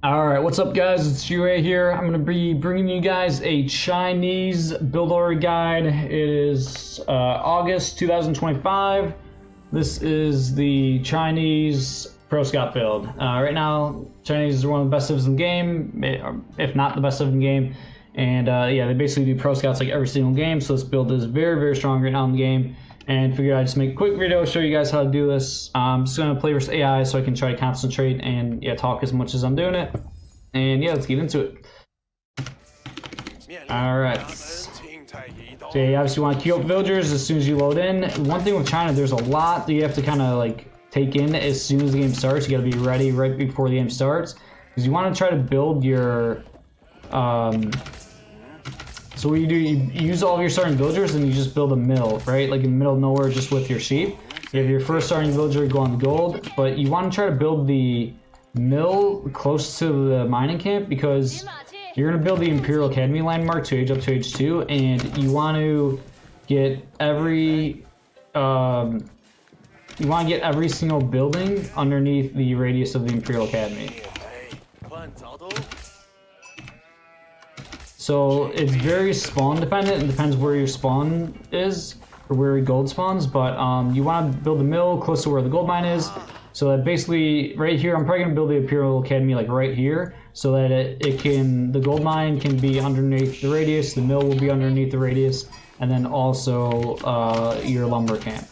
Alright, what's up guys, it's UA here. I'm going to be bringing you guys a Chinese build order guide. It is August 2025. This is the Chinese Pro Scout build. Right now, Chinese are one of the best civs in the game, if not the best civ in the game. And yeah, they basically do Pro Scouts like every single game, so this build is very, very strong right now in the game. And figured I'd just make a quick video, show you guys how to do this. I'm just going to play versus AI so I can try to concentrate and yeah, talk as much as I'm doing it. And yeah, let's get into it. Alright. So you obviously want to queue up villagers as soon as you load in. One thing with China, there's a lot that you have to kind of like take in as soon as the game starts. You got to be ready right before the game starts. Because you want to try to build your... So what you do, you use all of your starting villagers and you just build a mill, right? Like in the middle of nowhere just with your sheep. You have your first starting villager go on the gold, but you want to try to build the mill close to the mining camp because you're going to build the Imperial Academy landmark to age up to age 2, and you want to get every single building underneath the radius of the Imperial Academy. So it's very spawn dependent. It depends where your spawn is or where your gold spawns. But you want to build a mill close to where the gold mine is. So that basically right here, I'm probably gonna build the Imperial Academy like right here, so that the gold mine can be underneath the radius, the mill will be underneath the radius, and then also your lumber camp.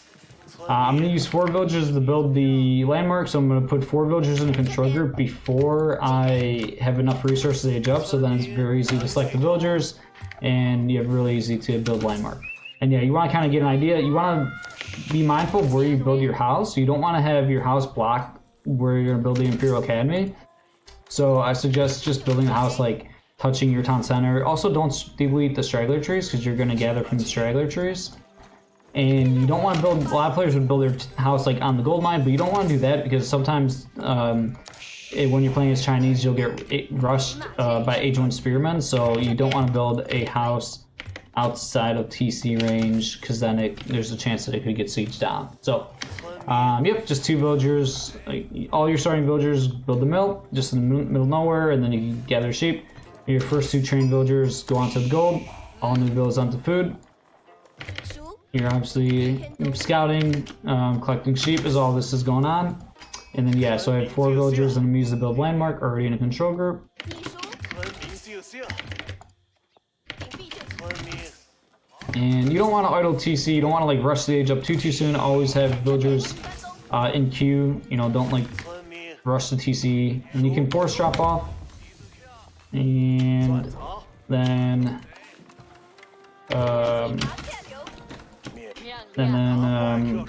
I'm going to use 4 villagers to build the landmark, so I'm going to put 4 villagers in a control group before I have enough resources to age up, so then it's very easy to select the villagers, and you have really easy to build landmark. And yeah, you want to kind of get an idea, you want to be mindful of where you build your house. You don't want to have your house block where you're going to build the Imperial Academy. So I suggest just building a house like touching your town center. Also don't delete the straggler trees because you're going to gather from the straggler trees. And you don't want to build, a lot of players would build their house like on the gold mine, but you don't want to do that because sometimes when you're playing as Chinese, you'll get rushed by age 1 spearmen, so you don't want to build a house outside of TC range because then there's a chance that it could get sieged down. So, yep, just 2 villagers, like, all your starting villagers build the mill, just in the middle of nowhere, and then you can gather sheep. Your first 2 trained villagers go onto the gold, all new villas onto food. You're obviously scouting, collecting sheep as all this is going on. And then yeah, so I have 4 villagers and I'm using the build landmark already in a control group. And you don't want to idle TC, you don't want to like rush the age up too soon. Always have villagers in queue, you know, don't like rush the TC. And you can force drop off. And then I'm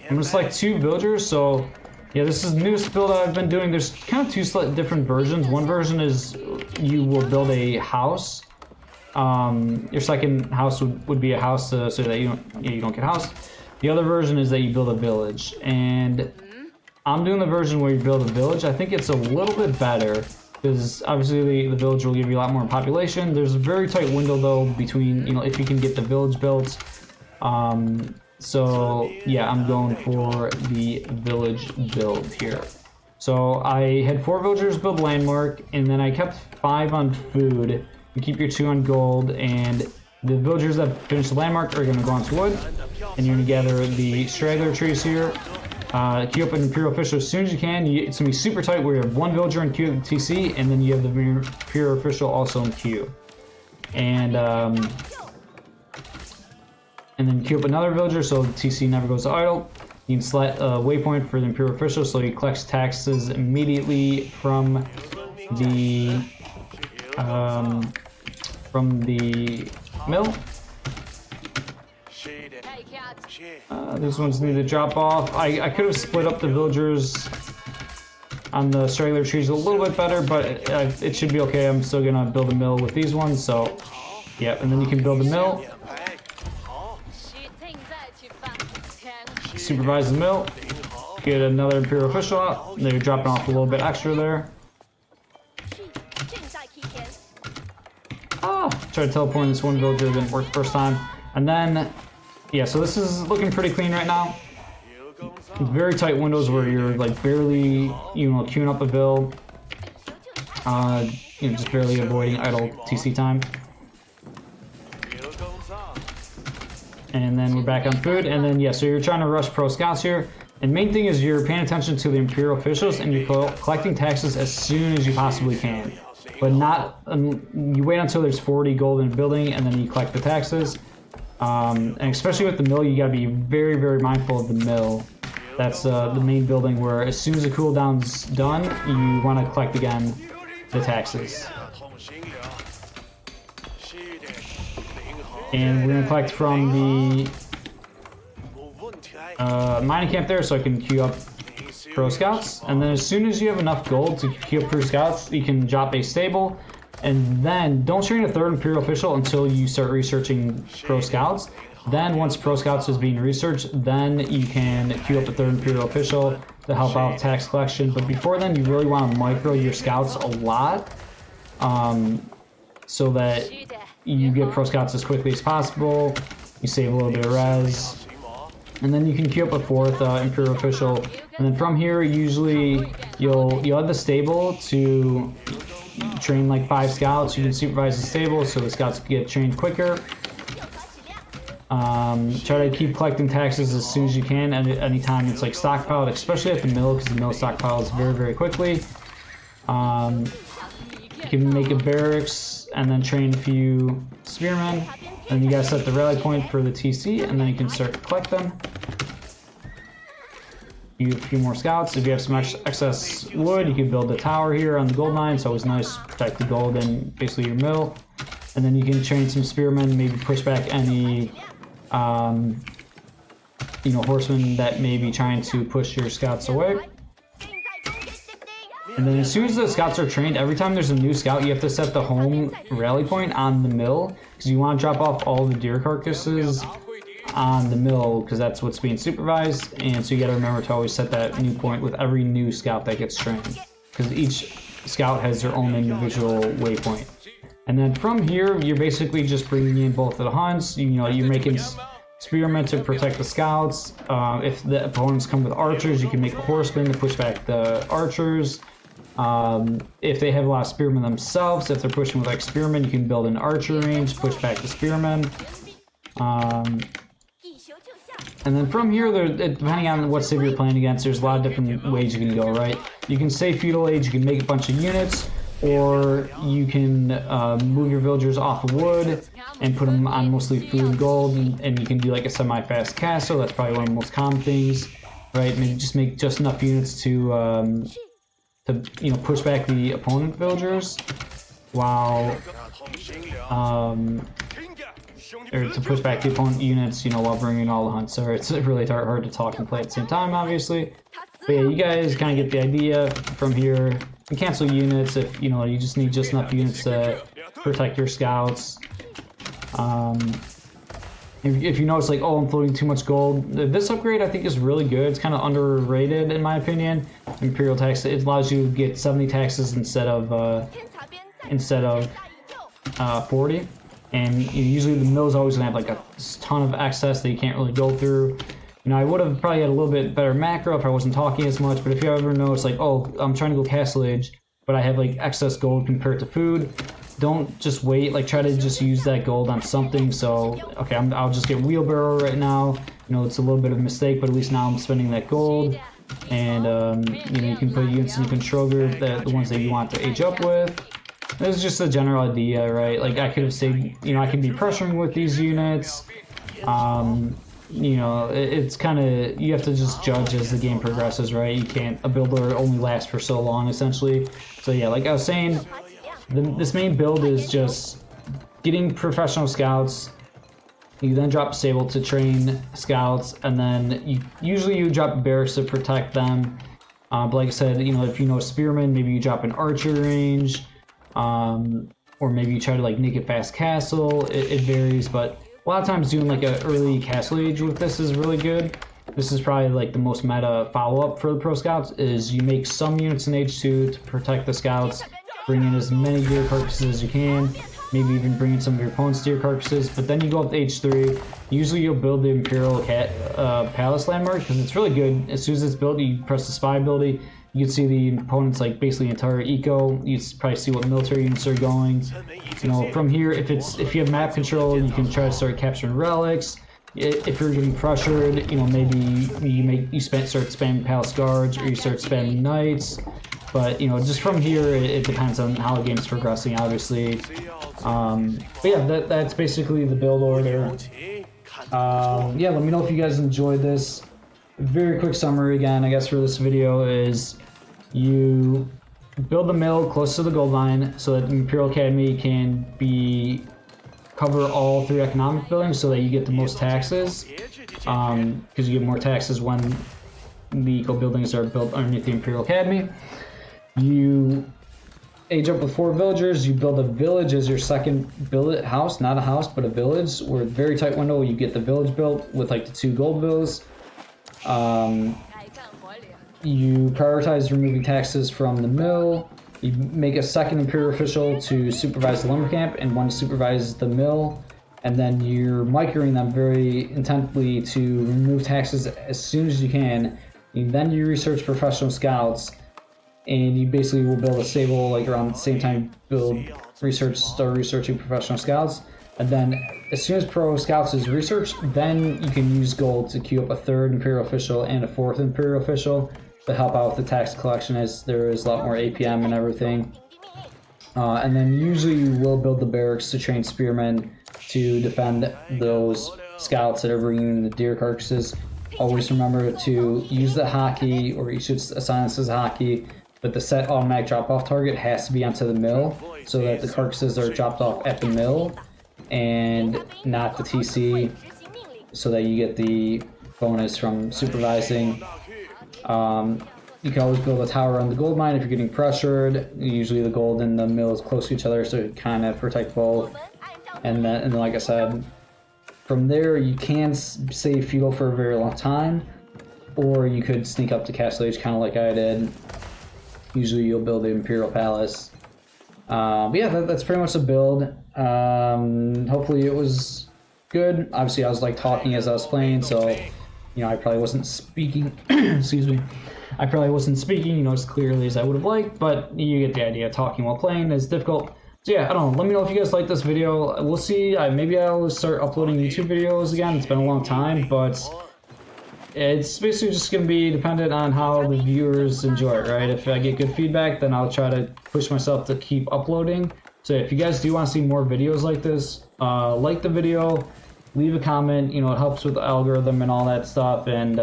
gonna select 2 villagers. So yeah, this is the newest build I've been doing. There's kind of 2 different versions. One version is you will build a house. Your second house would be a house so that you don't get housed. The other version is that you build a village, and I'm doing the version where you build a village. I think it's a little bit better because obviously the village will give you a lot more population. There's a very tight window though between, you know, if you can get the village built. So yeah, I'm going for the village build here. So I had 4 villagers build landmark, and then I kept 5 on food. You keep your 2 on gold, and the villagers that finish the landmark are going to go onto wood, and you're going to gather the straggler trees here. Queue up an Imperial Official as soon as you can. It's going to be super tight where you have 1 villager in queue TC, and then you have the Imperial Official also in queue. And then queue up another villager so the TC never goes idle. You can select a waypoint for the Imperial Official so he collects taxes immediately from the mill. These ones need to drop off. I could have split up the villagers on the straggler trees a little bit better, but it should be okay. I'm still gonna build a mill with these ones, so yeah. And then you can build a mill. Supervise the mill, get another Imperial Official out. They're dropping off a little bit extra there. Tried teleporting this one villager, didn't work the first time. And then, yeah, so this is looking pretty clean right now. Very tight windows where you're like barely, you know, queuing up a build. You know, just barely avoiding idle TC time. And then we're back on food, and then yeah, so you're trying to rush pro scouts here. And main thing is you're paying attention to the imperial officials and you're collecting taxes as soon as you possibly can. But not, you wait until there's 40 gold in a building and then you collect the taxes. And especially with the mill, you gotta be very, very mindful of the mill. That's the main building where as soon as the cooldown's done, you want to collect again the taxes. And we're gonna collect from the mining camp there, so I can queue up pro scouts. And then as soon as you have enough gold to queue up pro scouts, you can drop a stable. And then don't train a third imperial official until you start researching pro scouts. Then once pro scouts is being researched, then you can queue up a third imperial official to help out tax collection. But before then, you really want to micro your scouts a lot, so that you get pro scouts as quickly as possible. You save a little bit of res, and then you can queue up a fourth imperial official. And then from here, usually you'll have the stable to train like 5 scouts. You can supervise the stable so the scouts get trained quicker. Try to keep collecting taxes as soon as you can at any time it's like stockpiled, especially at the mill, because the mill stockpiles very, very quickly. You can make a barracks and then train a few spearmen, and you guys set the rally point for the TC, and then you can start to collect them. You have a few more scouts. If you have some excess wood, you can build a tower here on the gold mine. It's always nice to protect the gold and basically your mill. And then you can train some spearmen, maybe push back any you know, horsemen that may be trying to push your scouts away. And then as soon as the scouts are trained, every time there's a new scout, you have to set the home rally point on the mill, because you want to drop off all the deer carcasses on the mill, because that's what's being supervised. And so you got to remember to always set that new point with every new scout that gets trained, because each scout has their own individual waypoint. And then from here, you're basically just bringing in both of the hunts. You know, you're making spearmen to protect the scouts. If the opponents come with archers, you can make a horseman to push back the archers. If they have a lot of spearmen themselves, if they're pushing with like spearmen, you can build an archer range, push back the spearmen. And then from here, depending on what civ you're playing against, there's a lot of different ways you can go, right? You can say feudal age, you can make a bunch of units, or you can move your villagers off of wood and put them on mostly food and gold, and you can do like a semi-fast castle. That's probably one of the most common things, right? Maybe just make just enough units to you know, push back the opponent villagers, while or to push back the opponent units, you know, while bringing all the hunts. So it's really hard to talk and play at the same time, obviously. But yeah, you guys kind of get the idea from here. You can cancel units if, you know, you just need just enough units to protect your scouts. If you notice, like, oh, I'm floating too much gold, this upgrade I think is really good. It's kind of underrated in my opinion. Imperial tax, it allows you to get 70 taxes instead of 40. And usually the mill's always gonna have like a ton of excess that you can't really go through. You know, I would have probably had a little bit better macro if I wasn't talking as much, but if you ever notice, like, oh, I'm trying to go castle age, but I have like excess gold compared to food, don't just wait, like try to just use that gold on something. So, okay, I'll just get wheelbarrow right now. You know, it's a little bit of a mistake, but at least now I'm spending that gold. And, you know, you can put units in control group, the ones that you want to age up with. This is just a general idea, right? Like, I could have said, you know, I can be pressuring with these units. You know, it's kind of, you have to just judge as the game progresses, right? You can't, a builder only lasts for so long, essentially. So yeah, like I was saying, this main build is just getting professional scouts. You then drop stable to train scouts, and then usually you drop barracks to protect them. But like I said, you know, if you know spearmen, maybe you drop an archer range. Or maybe you try to like make it fast castle. It varies, but a lot of times doing like an early castle age with this is really good. This is probably like the most meta follow-up for the pro scouts, is you make some units in age 2 to protect the scouts, bring in as many deer carcasses as you can, maybe even bring in some of your opponent's deer carcasses, but then you go up to age 3. Usually you'll build the Imperial Palace landmark, because it's really good. As soon as it's built, you press the spy ability, You can see the opponents like basically entire eco. You probably see what military units are going. You know, from here, if you have map control, you can try to start capturing relics. If you're getting pressured, you know, maybe you start spamming palace guards or you start spamming knights. But you know, just from here, it depends on how the game's progressing, obviously. But yeah, that's basically the build order. Yeah, let me know if you guys enjoyed this. Very quick summary again, I guess, for this video is you build the mill close to the gold mine so that the Imperial Academy can cover all 3 economic buildings so that you get the most taxes. Because you get more taxes when the eco buildings are built underneath the Imperial Academy. You age up with 4 villagers. You build a village as your second house, not a house, but a village. Where a very tight window, you get the village built with like the 2 gold bills. You prioritize removing taxes from the mill. You make a second imperial official to supervise the lumber camp and one to supervise the mill. And then you're microing them very intently to remove taxes as soon as you can. And then you research professional scouts. And you basically will build a stable like around the same time start researching professional scouts. And then as soon as pro scouts is researched, then you can use gold to queue up a 3rd imperial official and a 4th imperial official to help out with the tax collection, as there is a lot more APM and everything. And then usually you will build the barracks to train spearmen to defend those scouts that are bringing the deer carcasses. Always remember to use the hotkey, or you should assign this as a hotkey, but the set automatic drop-off target has to be onto the mill so that the carcasses are dropped off at the mill and not the TC, so that you get the bonus from supervising. You can always build a tower on the gold mine if you're getting pressured. Usually the gold and the mill is close to each other, so it kind of protect both. And then like I said, from there you can save feudal for a very long time, or you could sneak up to Castle Age, kind of like I did. Usually you'll build the Imperial Palace. But yeah, that's pretty much the build. Hopefully it was good. Obviously I was like talking as I was playing, so you know, I probably wasn't speaking. Excuse me. I probably wasn't speaking, you know, as clearly as I would have liked, but you get the idea. Talking while playing is difficult. So yeah, I don't know. Let me know if you guys like this video. We'll see. Maybe I'll start uploading YouTube videos again. It's been a long time, but it's basically just going to be dependent on how the viewers enjoy it, right? If I get good feedback, then I'll try to push myself to keep uploading. So if you guys do want to see more videos like this, like the video, leave a comment. You know, it helps with the algorithm and all that stuff, and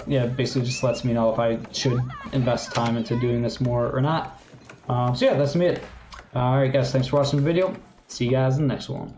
yeah, basically just lets me know if I should invest time into doing this more or not. So yeah, that's me. Alright guys, thanks for watching the video. See you guys in the next one.